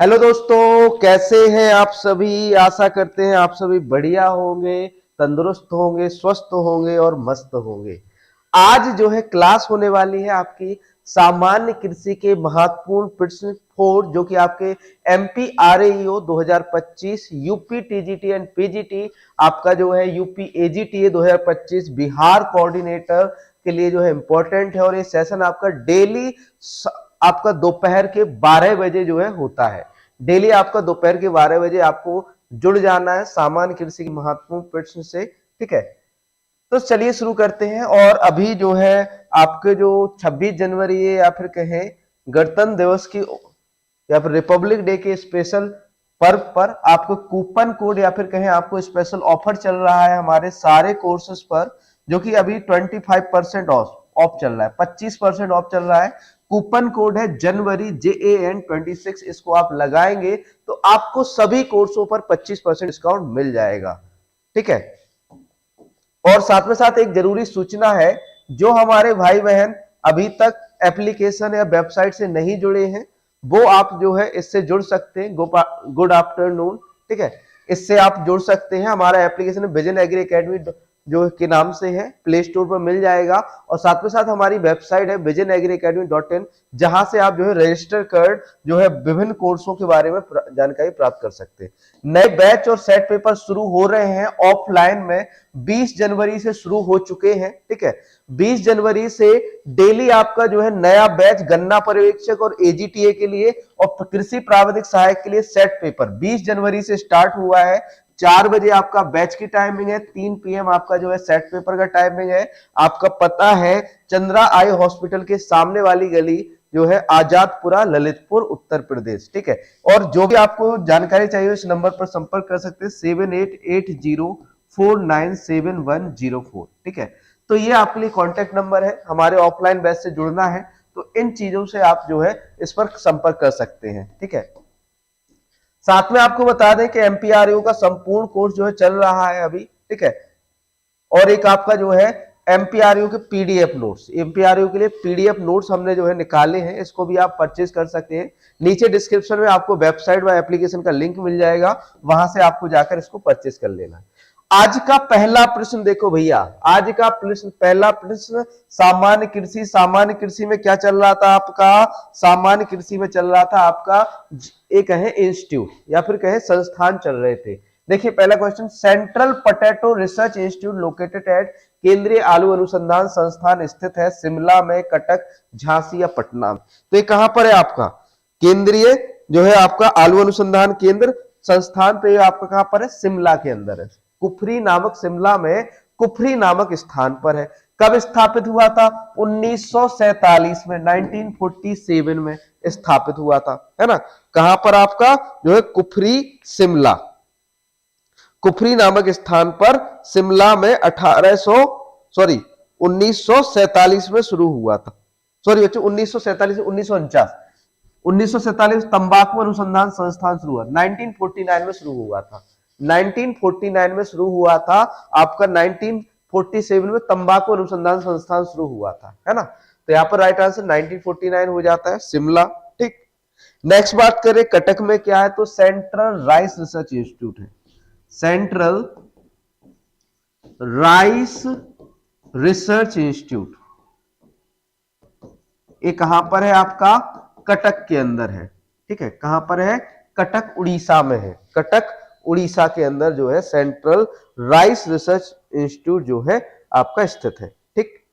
Hello दोस्तों, कैसे हैं आप सभी। आशा करते हैं आप सभी बढ़िया होंगे, तंदुरुस्त होंगे, स्वस्थ होंगे और मस्त होंगे। आज जो है क्लास होने वाली है आपकी सामान्य कृषि के महत्वपूर्ण प्रश्न 4, जो कि आपके MP RAEO 2025, UP TGT and PGT, आपका जो है यूपी एजीटीए 2025 बिहार कोऑर्डिनेटर के लिए जो है इंपॉर्टेंट है। और ये सेशन आपका डेली आपका दोपहर के 12 बजे जो है होता है। डेली आपका दोपहर के 12 बजे आपको जुड़ जाना है सामान्य कृषि के महत्वपूर्ण प्रश्न से। ठीक है, तो चलिए शुरू करते हैं। और अभी जो है आपके जो 26 जनवरी है या फिर कहें गणतंत्र दिवस की या फिर रिपब्लिक डे के स्पेशल पर्व पर आपको कूपन कोड या फिर कहें आपको स्पेशल ऑफर चल रहा है हमारे सारे कोर्सेज पर, जो कि अभी 25% ऑफ चल रहा है, 25% ऑफ चल रहा है। कूपन कोड है जनवरी JAN26। इसको आप लगाएंगे तो आपको सभी कोर्सों पर 25% डिस्काउंट मिल जाएगा। ठीक है, और साथ में साथ एक जरूरी सूचना है, जो हमारे भाई बहन अभी तक एप्लीकेशन या वेबसाइट से नहीं जुड़े हैं, वो आप जो है इससे जुड़ सकते हैं। Good afternoon. ठीक है, इससे आप जुड़ सकते हैं। हमारा एप्लीकेशन विजन एग्री एकेडमी जो के नाम से है, प्ले स्टोर पर मिल जाएगा। और साथ में साथ हमारी वेबसाइट है visionagriacademy.in, जहां से आप जो है रजिस्टर कर जो है विभिन्न कोर्सों के बारे में जानकारी प्राप्त कर सकते हैं। नए बैच और सेट पेपर शुरू हो रहे हैं ऑफलाइन में, 20 जनवरी से शुरू हो चुके हैं। ठीक है, 20 जनवरी से डेली आपका जो है नया बैच गन्ना पर्यवेक्षक और एजीटीए के लिए और कृषि प्राविधिक सहायक के लिए सेट पेपर 20 जनवरी से स्टार्ट हुआ है। 4 बजे आपका बैच की टाइमिंग है, 3 PM आपका जो है सेट पेपर का टाइमिंग है। आपका पता है चंद्रा आई हॉस्पिटल के सामने वाली गली जो है आजादपुरा, ललितपुर, उत्तर प्रदेश। ठीक है, और जो भी आपको जानकारी चाहिए इस नंबर पर संपर्क कर सकते हैं 7880497104। ठीक है, तो ये आपके लिए कॉन्टेक्ट नंबर है। हमारे ऑफलाइन बैच से जुड़ना है तो इन चीजों से आप जो है इस पर संपर्क कर सकते हैं। ठीक है, साथ में आपको बता दें कि एमपीआरयू का संपूर्ण कोर्स जो है चल रहा है अभी। ठीक है, और एक आपका जो है एमपीआरयू के पीडीएफ नोट्स, एमपीआरयू के लिए पीडीएफ नोट्स हमने जो है निकाले हैं, इसको भी आप परचेज कर सकते हैं। नीचे डिस्क्रिप्शन में आपको वेबसाइट व एप्लीकेशन का लिंक मिल जाएगा, वहां से आपको जाकर इसको परचेज कर लेना है। आज का पहला प्रश्न देखो भैया, आज का प्रश्न, पहला प्रश्न सामान्य कृषि में क्या चल रहा था आपका, सामान्य कृषि में चल रहा था आपका एक कहे इंस्टीट्यूट या फिर कहे संस्थान चल रहे थे। देखिए पहला question, central potato research Institute located at, केंद्रीय आलू अनुसंधान संस्थान स्थित है शिमला में, कटक, झांसी या पटना में। तो ये कहां पर है आपका केंद्रीय जो है आपका आलू अनुसंधान केंद्र संस्थान, तो ये आपका कहां पर है, शिमला के अंदर है। कुफरी नामक, शिमला में कुफरी नामक स्थान पर है। कब स्थापित हुआ था, 1947 में, 1947 में स्थापित हुआ था, है ना। कहां पर आपका जो है कुफरी, शिमला, कुफरी नामक स्थान पर शिमला में 1947 में शुरू हुआ था। सॉरी बच्चों, 1947 से 1949, 1947 तंबाकू अनुसंधान संस्थान शुरू हुआ, 1949 में शुरू हुआ था, 1949 में शुरू हुआ था आपका, 1947 में तंबाकू अनुसंधान संस्थान शुरू हुआ था, है ना। तो यहां पर राइट आंसर 1949 हो जाता है, शिमला। ठीक, नेक्स्ट बात करें कटक में क्या है, तो सेंट्रल राइस रिसर्च इंस्टीट्यूट है, सेंट्रल राइस रिसर्च इंस्टीट्यूट। ये कहां पर है आपका, कटक के अंदर है। ठीक है, कहां पर है, कटक उड़ीसा में है, कटक उड़ीसा के अंदर जो है सेंट्रल राइस रिसर्च इंस्टीट्यूट जो है आपका स्थित है। ठीक,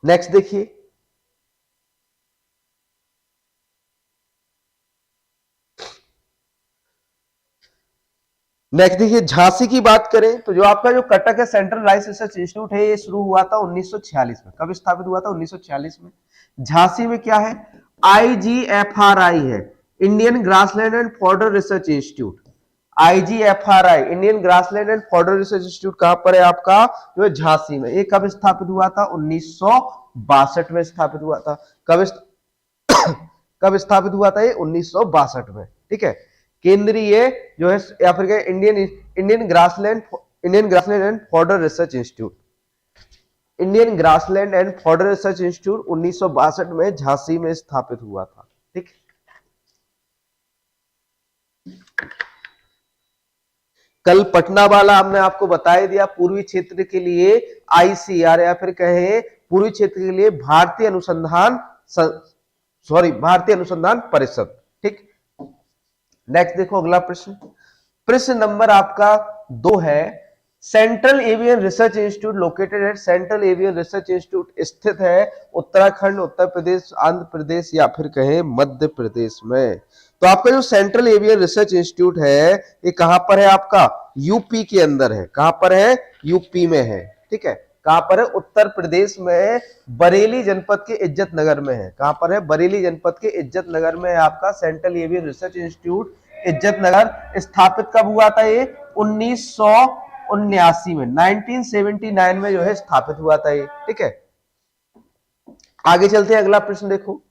नेक्स्ट देखिए, नेक्स्ट देखिए झांसी की बात करें तो जो आपका जो कटक है सेंट्रल राइस रिसर्च इंस्टीट्यूट है, ये शुरू हुआ था 1946 में। कब स्थापित हुआ था, 1946 में। झांसी में क्या है, IGFRI है, Indian grassland and fodder research institute, IGFRI Indian grassland and fodder research institute कहां पर है आपका, जो है झांसी में। ये कब स्थापित हुआ था, 1962 में स्थापित हुआ था। कब स्थापित हुआ था ये, 1962 में। ठीक है, केंद्रीय जो है या फिर Indian grassland and fodder research institute, Indian grassland and fodder research institute 1962 में झांसी में स्थापित हुआ था। ठीक, कल पटना वाला हमने आपको बता ही दिया, पूर्वी क्षेत्र के लिए आईसीआर या फिर कहे पूर्वी क्षेत्र के लिए भारतीय अनुसंधान भारतीय अनुसंधान परिषद। ठीक, नेक्स्ट देखो अगला प्रश्न, प्रश्न नंबर आपका 2 है, central avian research Institute located eight, central avian research institute स्थित है उत्तराखंड, उत्तर प्रदेश, आंध्र प्रदेश या फिर कहें मध्य प्रदेश में। तो आपका जो सेंट्रल एवियन रिसर्च इंस्टीट्यूट है ये कहां पर है? आपका यूपी के अंदर है। कहां पर है? यूपी में है। ठीक है, कहां पर है? उत्तर प्रदेश में बरेली जनपद के इज्जत नगर में है। कहां पर है? बरेली जनपद के इज्जत नगर में है आपका सेंट्रल एवियन रिसर्च इंस्टीट्यूट इज्जत नगर। स्थापित कब हुआ था ये? 1979 में, 1979 में जो है स्थापित हुआ था ये। ठीक है, आगे चलते हैं, अगला प्रश्न देखो,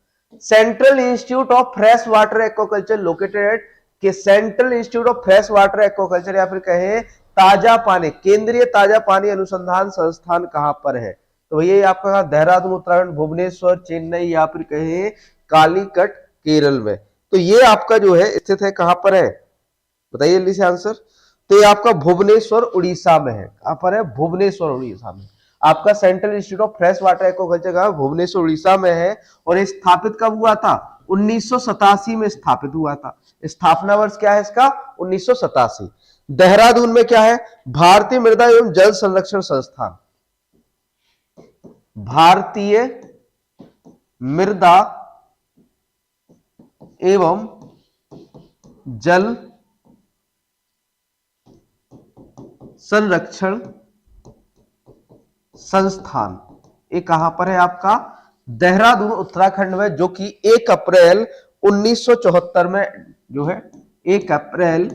central institute of fresh water aquaculture located at, के central institute of fresh water aquaculture या फिर कहे ताजा पानी, केंद्रीय ताजा पानी अनुसंधान संस्थान कहां पर है? तो भैया आपका देहरादून उत्तराखंड, भुवनेश्वर चेन्नई या फिर कहे कालीकट केरल में। तो ये आपका जो है स्थित है कहां पर है? बताइए जल्दी से आंसर। तो ये आपका भुवनेश्वर उड़ीसा में है। कहां पर है? भुवनेश्वर उड़ीसा में। आपका central institute of fresh water aquaculture का भुवनेश्वर उड़ीसा में है। और ये स्थापित कब हुआ था? 1987 में स्थापित हुआ था। स्थापना वर्ष क्या है इसका? 1987। देहरादून में क्या है? भारतीय मृदा एवं जल संरक्षण संस्थान, भारतीय मृदा एवं जल संरक्षण संस्थान, ये कहां पर है आपका? देहरादून उत्तराखंड में, जो कि 1 अप्रैल 1974 में जो है 1 अप्रैल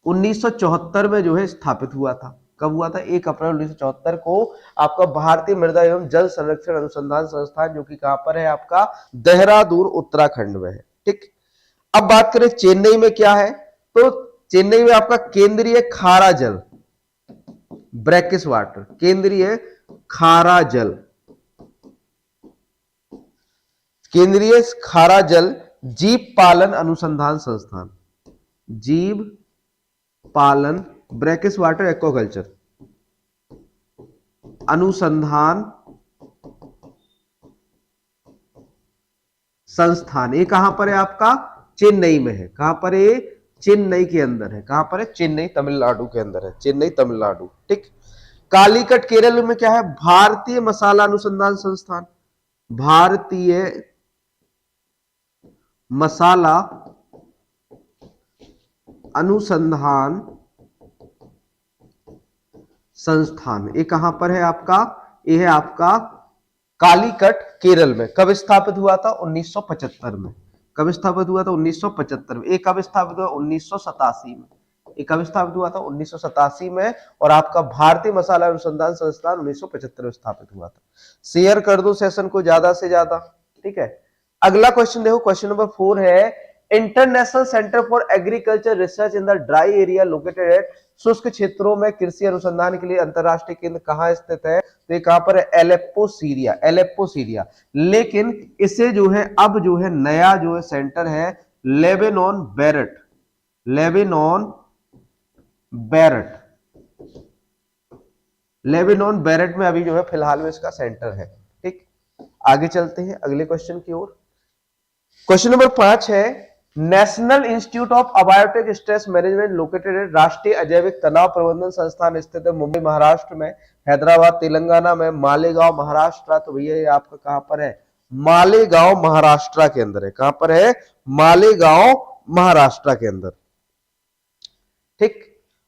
1974 में जो है स्थापित हुआ था। कब हुआ था? 1 अप्रैल 1974 को आपका भारतीय मृदा एवं जल संरक्षण अनुसंधान संस्थान, जो कि कहां पर है आपका? देहरादून उत्तराखंड में है। ठीक, अब बात करें चेन्नई में क्या है? तो चेन्नई में आपका केंद्रीय खारा जल, ब्रैकिस वाटर, केंद्रीय खारा जल, केंद्रीय खारा जल जीव पालन अनुसंधान संस्थान, जीव पालन ब्रैकिस वाटर एक्वाकल्चर अनुसंधान संस्थान, ये कहां पर है आपका? चेन्नई में है। कहां पर है? चेन्नई के अंदर है। कहां पर है? चेन्नई तमिलनाडु के अंदर है, चेन्नई तमिलनाडु। ठीक, कालीकट केरल में क्या है? भारतीय मसाला अनुसंधान संस्थान, भारतीय मसाला अनुसंधान संस्थान, ये कहां पर है आपका? ये है आपका कालीकट केरल में। कब स्थापित हुआ था? 1975 में। कब स्थापित हुआ था? 1975 में। ये कब स्थापित हुआ? 1987 में। ये कब स्थापित हुआ था? 1987 में। और आपका भारतीय मसाला अनुसंधान संस्थान 1975 में स्थापित हुआ था। शेयर कर दो सेशन को ज्यादा से ज्यादा। ठीक है, अगला क्वेश्चन देखो, क्वेश्चन नंबर 4 है, international centre for agriculture research in the dry area located at, शुष्क क्षेत्रों में कृषि अनुसंधान के लिए अंतरराष्ट्रीय केंद्र कहां स्थित है? तो ये कहां पर है? Aleppo Syria, Aleppo Syria. लेकिन इसे जो है अब जो है नया जो है सेंटर है लेबेनॉन बेरट, लेबेनॉन बेरट, लेबेनॉन बेरट में अभी जो है फिलहाल में इसका सेंटर है। ठीक, आगे चलते हैं अगले क्वेश्चन की ओर। क्वेश्चन नंबर 5 है, national institute of abiotic stress management located है, राष्ट्रीय अजैविक तनाव प्रबंधन संस्थान स्थित है मुंबई महाराष्ट्र में, हैदराबाद तेलंगाना में, मालेगांव महाराष्ट्र। तो भैया ये आपका कहां पर है? मालेगांव महाराष्ट्र के अंदर है। कहां पर है? मालेगांव महाराष्ट्र के अंदर। ठीक,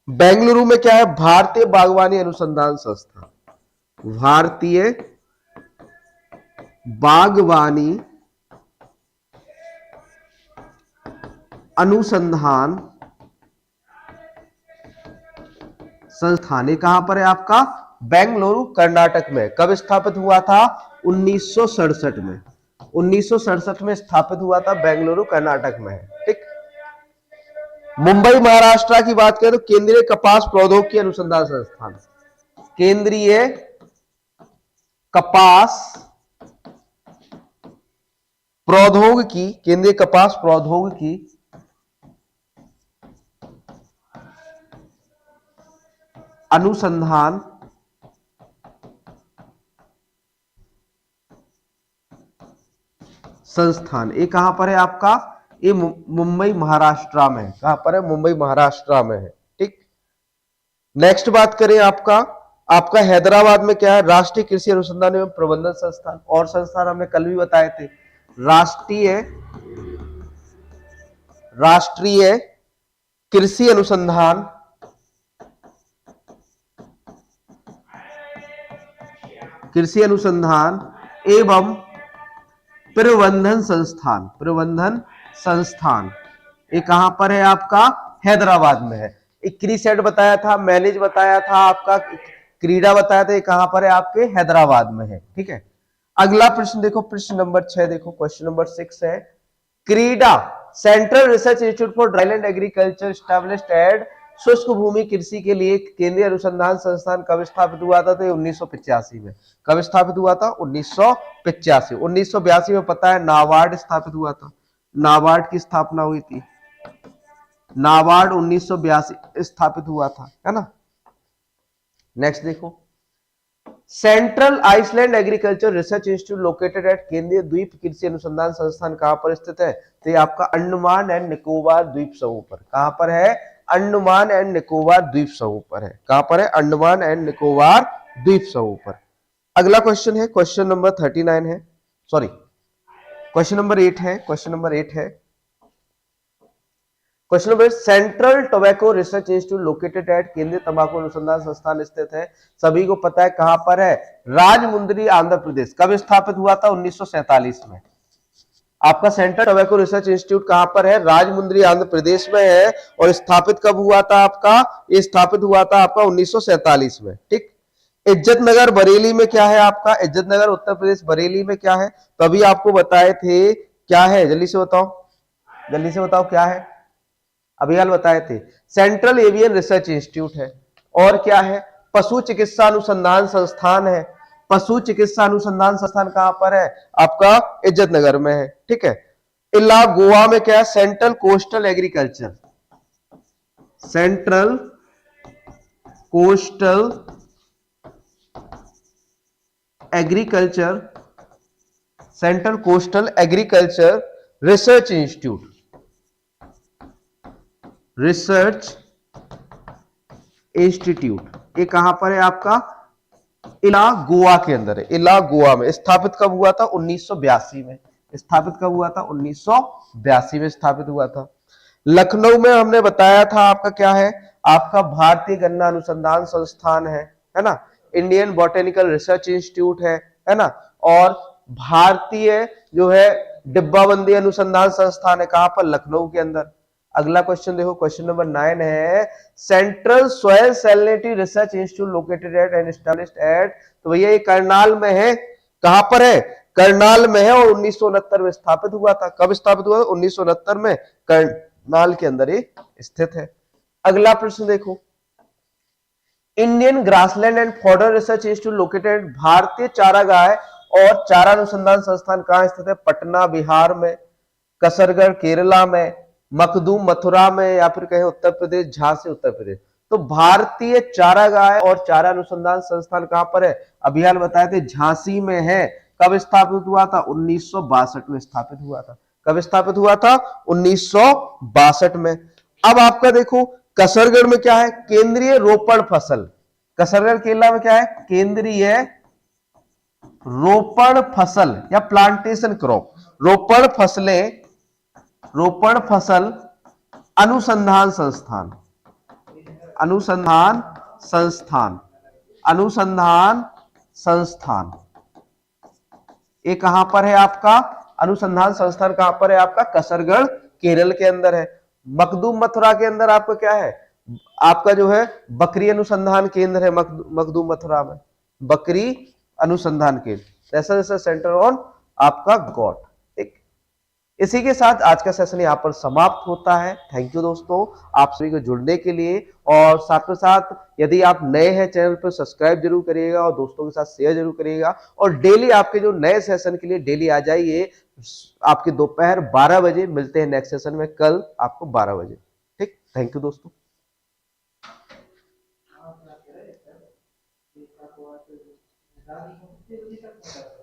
बेंगलुरु में क्या है? भारतीय बागवानी अनुसंधान संस्थान, भारतीय बागवानी अनुसंधान संस्थान, ये कहां पर है आपका? बेंगलुरु कर्नाटक में। कब स्थापित हुआ था? 1967 में। 1967 में स्थापित हुआ था, बेंगलुरु कर्नाटक में है। ठीक, मुंबई महाराष्ट्र की बात करें तो केंद्रीय कपास प्रौद्योगिकी अनुसंधान संस्थान, केंद्रीय कपास प्रौद्योगिकी, केंद्रीय कपास प्रौद्योगिकी अनुसंधान संस्थान। ये कहां पर है आपका? ये मुंबई महाराष्ट्र में है। कहां पर है? मुंबई महाराष्ट्र में है। ठीक। नेक्स्ट बात करें आपका, आपका हैदराबाद में क्या है? राष्ट्रीय कृषि अनुसंधान एवं प्रबंधन संस्थान। और संस्थान हमने कल भी बताए थे, राष्ट्रीय कृषि अनुसंधान एवं प्रबंधन संस्थान। ये कहां पर है आपका? हैदराबाद में है। एक क्रीसेट बताया था, मैनेज बताया था, आपका क्रीडा बताया था, ये कहां पर है? आपके हैदराबाद में है। ठीक है। अगला प्रश्न देखो, प्रश्न नंबर 6 देखो, क्वेश्चन नंबर 6 है, CRIDA Central Research Institute for Dryland Agriculture established at शुष्क भूमि कृषि के लिए केंद्रीय अनुसंधान संस्थान कब स्थापित हुआ था? तो 1985 में। कब स्थापित हुआ था? 1985। 1982 में पता है नाबार्ड स्थापित हुआ था। नाबार्ड की स्थापना हुई थी। नाबार्ड 1982 स्थापित हुआ था, है ना। नेक्स्ट देखो, Central Island Agriculture Research Institute located at केंद्रीय द्वीप कृषि अनुसंधान संस्थान कहां पर स्थित है? तो ये आपका अंडमान एंड निकोबार द्वीप समूह पर। कहां पर है? अंडमान एंड निकोबार द्वीप समूह पर है। कहां पर है? अंडमान एंड निकोबार द्वीप समूह पर। अगला क्वेश्चन है, क्वेश्चन नंबर 39 है, सॉरी क्वेश्चन नंबर 8 है। क्वेश्चन नंबर 8 है, question number, central tobacco research Institute located at केंद्रीय तंबाकू अनुसंधान संस्थान स्थित है। सभी को पता है कहां पर है? राजमुंद्री आंध्र प्रदेश। कब स्थापित हुआ था? 1947 में। आपका सेंट्रल टोबैको रिसर्च इंस्टीट्यूट कहां पर है? राजमुंद्री आंध्र प्रदेश में है। और स्थापित कब हुआ था आपका? ये स्थापित हुआ था आपका 1947 में। ठीक। इज्जत नगर बरेली में क्या है आपका? इज्जत नगर उत्तर प्रदेश बरेली में क्या है? तो अभी आपको बताए थे, क्या है? जल्दी से बताओ, जल्दी से बताओ क्या है? अभी हाल बताए थे, सेंट्रल एवियन रिसर्च इंस्टीट्यूट है। और क्या है? पशु चिकित्सा अनुसंधान संस्थान है। पशु चिकित्सा अनुसंधान संस्थान कहां पर है? आपका इज्जत नगर में है। ठीक है। इला गोवा में क्या है? Central coastal agriculture, central coastal agriculture, central coastal agriculture Research institute, research institute. ये कहां पर है आपका? इला गोवा के अंदर है। इला गोवा में। स्थापित कब हुआ था? 1982 में। स्थापित कब हुआ था? 1982 में स्थापित हुआ था। लखनऊ में हमने बताया था आपका क्या है? आपका भारतीय गन्ना अनुसंधान संस्थान है ना। इंडियन बॉटेनिकल रिसर्च इंस्टीट्यूट है ना। और भारतीय जो है डिब्बाबंदी अनुसंधान संस्थान है। कहां पर? लखनऊ के अंदर। अगला क्वेश्चन देखो, क्वेश्चन नंबर 9 है, central soil salinity research Institute located eight and established eight. तो भैया ये करनाल में है। कहां पर है? करनाल में है। और 1969 में स्थापित हुआ था। कब स्थापित हुआ? 1969 में। करनाल के अंदर ये स्थित है। अगला प्रश्न देखो, Indian grassland and fodder research Institute located, भारतीय चारागाह और चारा अनुसंधान संस्थान कहां स्थित है? पटना बिहार में, कसरगढ़ केरला में, मखदूम मथुरा में, या फिर कहें उत्तर प्रदेश, झांसी उत्तर प्रदेश। तो भारतीय चारागाह और चारा अनुसंधान संस्थान कहां पर है? अभी हाल बताए थे झांसी में है। कब स्थापित हुआ था? 1962 में स्थापित हुआ था। कब स्थापित हुआ था? 1962 में। अब आपका देखो, कसरगढ़ में क्या है? केंद्रीय रोपण फसल। कसरगढ़ केरला में क्या है? केंद्रीय रोपण फसल या प्लांटेशन क्रॉप, रोपण फसलें, रोपण फसल अनुसंधान संस्थान, अनुसंधान संस्थान, अनुसंधान संस्थान। ये कहां पर है आपका? अनुसंधान संस्थान कहां पर है आपका? कसरगढ़ केरल के अंदर है। मखदूम मथुरा के अंदर आपका क्या है? आपका जो है बकरी अनुसंधान केंद्र है। मखदूम मथुरा में बकरी अनुसंधान केंद्र। जैसा सेंटर ऑन आपका गॉड। ठीक। इसी के साथ आज का सेशन यहाँ पर समाप्त होता है। थैंक यू दोस्तों आप सभी को जुड़ने के लिए। और साथ में साथ यदि आप नए हैं चैनल पर सब्सक्राइब जरूर करिएगा और दोस्तों के साथ शेयर जरूर करिएगा। और डेली आपके जो नए सेशन के लिए डेली आ जाइए। आपके दोपहर 12 बजे मिलते हैं नेक्स्ट सेशन में, कल आपको 12 बजे। ठीक। थैंक यू दोस्तों। दादी को कितने बजे तक